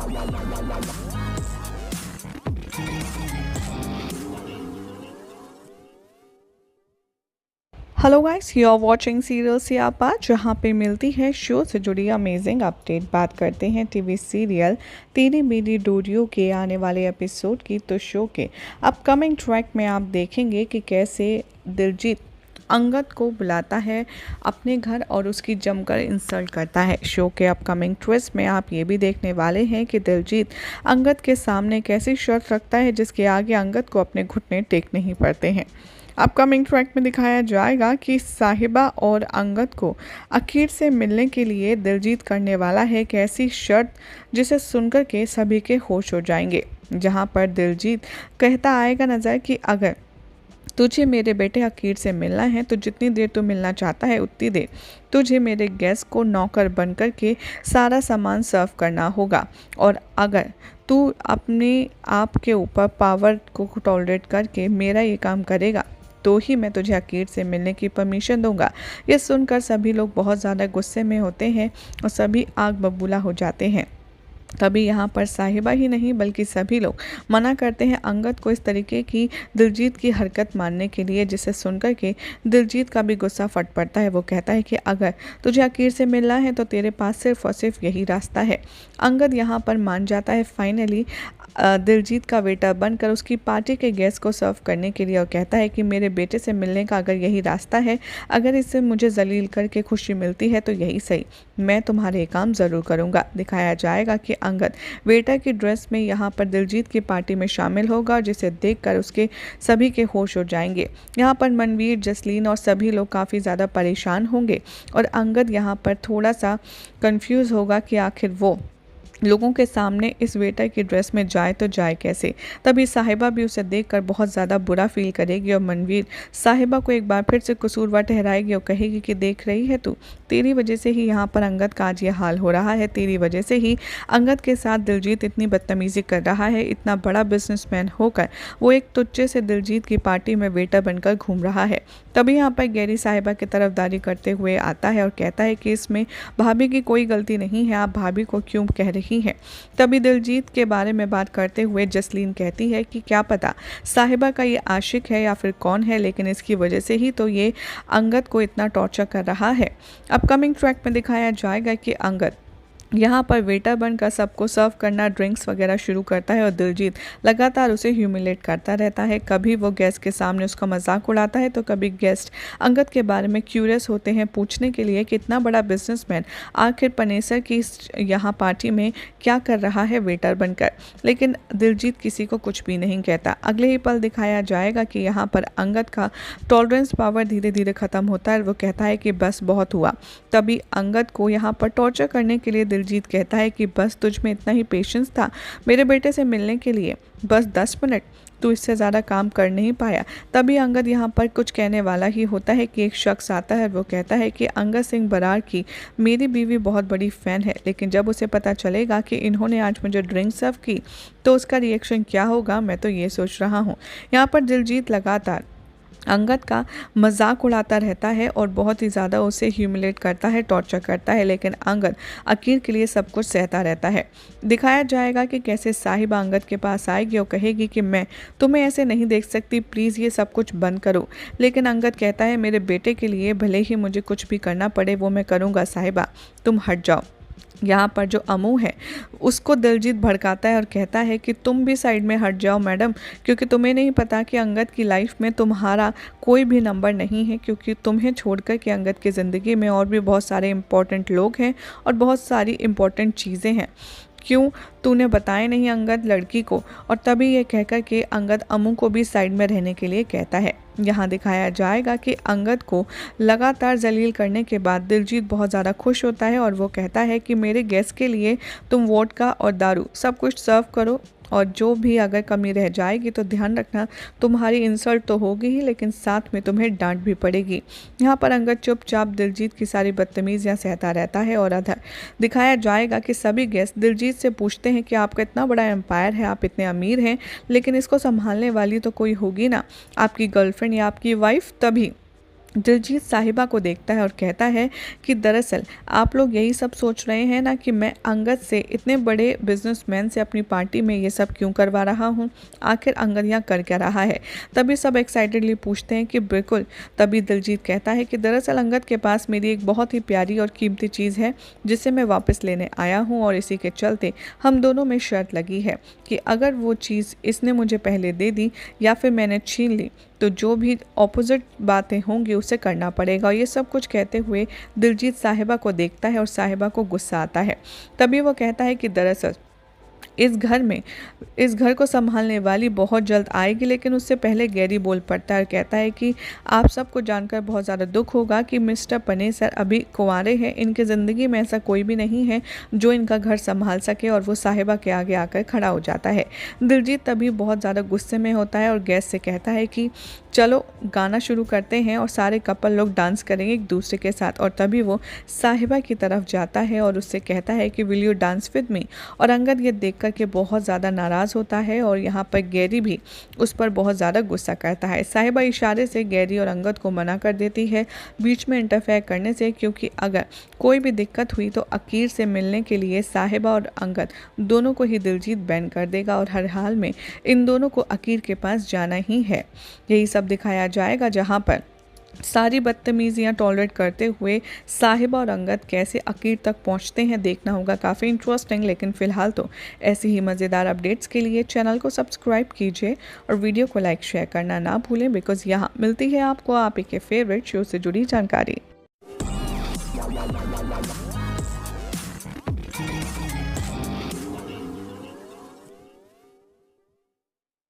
Hello guys, you are watching serial Siyapa, जहाँ पे मिलती है शो से जुड़ी अमेजिंग अपडेट। बात करते हैं टीवी सीरियल तेरी मेरी डोरियो के आने वाले एपिसोड की। तो शो के अपकमिंग ट्रैक में आप देखेंगे कि कैसे दिलजीत अंगद को बुलाता है अपने घर और उसकी जमकर इंसल्ट करता है। शो के अपकमिंग ट्विस्ट में आप ये भी देखने वाले हैं कि दिलजीत अंगद के सामने कैसी शर्त रखता है जिसके आगे अंगद को अपने घुटने टेक नहीं पड़ते हैं। अपकमिंग ट्रैक में दिखाया जाएगा कि साहिबा और अंगद को आखिर से मिलने के लिए दिलजीत करने वाला है एक ऐसी शर्त जिसे सुनकर के सभी के होश हो जाएंगे, जहां पर दिलजीत कहता आएगा नजर कि अगर तुझे मेरे बेटे आखिर से मिलना है तो जितनी देर तू मिलना चाहता है उतनी देर तुझे मेरे गेस्ट को नौकर बनकर के सारा सामान सर्व करना होगा, और अगर तू अपने आप के ऊपर पावर को टॉलरेट करके मेरा ये काम करेगा तो ही मैं तुझे आखिर से मिलने की परमिशन दूंगा। ये सुनकर सभी लोग बहुत ज़्यादा गुस्से में होते हैं और सभी आग बबूला हो जाते हैं। तभी यहाँ पर साहिबा ही नहीं बल्कि सभी लोग मना करते हैं अंगद को इस तरीके की दिलजीत की हरकत मानने के लिए, जिसे सुनकर के दिलजीत का भी गुस्सा फट पड़ता है। वो कहता है कि अगर तुझे आखिर से मिलना है तो तेरे पास सिर्फ और सिर्फ यही रास्ता है। अंगद यहाँ पर मान जाता है फाइनली दिलजीत का वेटर बनकर उसकी पार्टी के गेस्ट को सर्व करने के लिए, और कहता है कि मेरे बेटे से मिलने का अगर यही रास्ता है, अगर इससे मुझे जलील करके खुशी मिलती है तो यही सही, मैं तुम्हारे ये काम ज़रूर करूँगा। दिखाया जाएगा कि अंगद वेटर की ड्रेस में यहाँ पर दिलजीत की पार्टी में शामिल होगा, जिसे देखकर उसके सभी के होश हो जाएंगे। यहाँ पर मनवीर, जसलीन और सभी लोग काफ़ी ज़्यादा परेशान होंगे और अंगद यहाँ पर थोड़ा सा कंफ्यूज होगा कि आखिर वो लोगों के सामने इस वेटर की ड्रेस में जाए तो जाए कैसे। तभी साहिबा भी उसे देखकर बहुत ज़्यादा बुरा फील करेगी और मनवीर साहिबा को एक बार फिर से कसूरवार ठहराएगी और कहेगी कि देख रही है तू, तेरी वजह से ही यहाँ पर अंगद का आज ये हाल हो रहा है, तेरी वजह से ही अंगद के साथ दिलजीत इतनी बदतमीज़ी कर रहा है। इतना बड़ा बिजनेसमैन होकर वो एक तुच्चे से दिलजीत की पार्टी में वेटर बनकर घूम रहा है। तभी यहाँ पर गैरी साहिबा की तरफदारी करते हुए आता है और कहता है कि इसमें भाभी की कोई गलती नहीं है, आप भाभी को क्यों कह रही हैं। तभी दिलजीत के बारे में बात करते हुए जसलीन कहती है कि क्या पता साहिबा का ये आशिक है या फिर कौन है, लेकिन इसकी वजह से ही तो ये अंगद को इतना टॉर्चर कर रहा है। अपकमिंग ट्रैक में दिखाया जाएगा कि अंगद यहाँ पर वेटर बनकर सबको सर्व करना, ड्रिंक्स वगैरह शुरू करता है और दिलजीत लगातार उसे ह्यूमिलेट करता रहता है। कभी वो गेस्ट के सामने उसका मजाक उड़ाता है तो कभी गेस्ट अंगद के बारे में क्यूरियस होते हैं पूछने के लिए कि इतना बड़ा बिजनेसमैन आखिर पनेसर की यहाँ पार्टी में क्या कर रहा है वेटर बनकर, लेकिन दिलजीत किसी को कुछ भी नहीं कहता। अगले ही पल दिखाया जाएगा कि यहाँ पर अंगद का टॉलरेंस पावर धीरे धीरे ख़त्म होता है और वो कहता है कि बस बहुत हुआ। तभी अंगद को यहाँ पर टॉर्चर करने के लिए दिलजीत कहता है कि बस तुझ में इतना ही पेशेंस था मेरे बेटे से मिलने के लिए, बस 10 मिनट, तू इससे ज़्यादा काम कर नहीं पाया। तभी अंगद यहाँ पर कुछ कहने वाला ही होता है कि एक शख्स आता है और वो कहता है कि अंगद सिंह बरार की मेरी बीवी बहुत बड़ी फ़ैन है, लेकिन जब उसे पता चलेगा कि इन्होंने आज मुझे ड्रिंक सर्व की तो उसका रिएक्शन क्या होगा, मैं तो ये सोच रहा हूँ। यहाँ पर दिलजीत लगातार अंगद का मजाक उड़ाता रहता है और बहुत ही ज़्यादा उसे ह्यूमिलेट करता है, टॉर्चर करता है, लेकिन अंगद आखिर के लिए सब कुछ सहता रहता है। दिखाया जाएगा कि कैसे साहिबा अंगद के पास आएगी और कहेगी कि मैं तुम्हें ऐसे नहीं देख सकती, प्लीज़ ये सब कुछ बंद करो। लेकिन अंगद कहता है मेरे बेटे के लिए भले ही मुझे कुछ भी करना पड़े वो मैं करूँगा, साहिबा तुम हट जाओ। यहाँ पर जो अमू है उसको दिलजीत भड़काता है और कहता है कि तुम भी साइड में हट जाओ मैडम, क्योंकि तुम्हें नहीं पता कि अंगद की लाइफ में तुम्हारा कोई भी नंबर नहीं है, क्योंकि तुम्हें छोड़कर के अंगद की ज़िंदगी में और भी बहुत सारे इंपॉर्टेंट लोग हैं और बहुत सारी इंपॉर्टेंट चीज़ें हैं, क्यों तूने बताया नहीं अंगद लड़की को। और तभी ये कहकर के अंगद अमू को भी साइड में रहने के लिए कहता है। यहाँ दिखाया जाएगा कि अंगद को लगातार जलील करने के बाद दिलजीत बहुत ज़्यादा खुश होता है और वो कहता है कि मेरे गेस्ट के लिए तुम वोडका और दारू सब कुछ सर्व करो, और जो भी अगर कमी रह जाएगी तो ध्यान रखना तुम्हारी इंसल्ट तो होगी ही, लेकिन साथ में तुम्हें डांट भी पड़ेगी। यहाँ पर अंगद चुपचाप दिलजीत की सारी बदतमीजियाँ सहता रहता है और अधर दिखाया जाएगा कि सभी गेस्ट दिलजीत से पूछते हैं कि आपका इतना बड़ा एम्पायर है, आप इतने अमीर हैं, लेकिन इसको संभालने वाली तो कोई होगी ना, आपकी गर्लफ्रेंड या आपकी वाइफ। तभी दिलजीत साहिबा को देखता है और कहता है कि दरअसल आप लोग यही सब सोच रहे हैं ना कि मैं अंगद से, इतने बड़े बिजनेसमैन से अपनी पार्टी में ये सब क्यों करवा रहा हूँ। आखिर अंगद यहाँ कर क्या रहा है। तभी सब एक्साइटेडली पूछते हैं कि बिल्कुल। तभी दिलजीत कहता है कि दरअसल अंगद के पास मेरी एक बहुत ही प्यारी और कीमती चीज़ है जिसे मैं वापस लेने आया हूँ, और इसी के चलते हम दोनों में शर्त लगी है कि अगर वो चीज़ इसने मुझे पहले दे दी या फिर मैंने छीन ली तो जो भी ऑपोजिट बातें होंगी उसे करना पड़ेगा। और ये सब कुछ कहते हुए दिलजीत साहिबा को देखता है और साहिबा को गुस्सा आता है। तभी वो कहता है कि दरअसल इस घर को संभालने वाली बहुत जल्द आएगी, लेकिन उससे पहले गैरी बोल पड़ता है और कहता है कि आप सबको जानकर बहुत ज़्यादा दुख होगा कि मिस्टर पनेसर अभी कुंवारे हैं। इनकी ज़िंदगी में ऐसा कोई भी नहीं है जो इनका घर संभाल सके। और वो साहिबा के आगे आकर खड़ा हो जाता है। दिलजीत तभी बहुत ज़्यादा गुस्से में होता है और गैस से कहता है कि चलो गाना शुरू करते हैं और सारे कपल लोग डांस करेंगे एक दूसरे के साथ। और तभी वो साहिबा की तरफ जाता है और उससे कहता है कि will you dance with me. और अंगद ये देख करके बहुत ज़्यादा नाराज़ होता है और यहाँ पर गैरी भी उस पर बहुत ज़्यादा गुस्सा करता है। साहिबा इशारे से गैरी और अंगद को मना कर देती है बीच में इंटरफेयर करने से, क्योंकि अगर कोई भी दिक्कत हुई तो अकीर से मिलने के लिए साहिबा और अंगद दोनों को ही दिलजीत बैन कर देगा और हर हाल में इन दोनों को अकीर के पास जाना ही है। यही सब दिखाया जाएगा, जहाँ पर सारी बदतमीजियाँ टॉलरेट करते हुए साहिबा और अंगद कैसे अकीर तक पहुंचते हैं, देखना होगा। काफ़ी इंटरेस्टिंग। लेकिन फ़िलहाल तो ऐसी ही मज़ेदार अपडेट्स के लिए चैनल को सब्सक्राइब कीजिए और वीडियो को लाइक शेयर करना ना भूलें, बिकॉज़ यहाँ मिलती है आपको आप के फेवरेट शो से जुड़ी जानकारी।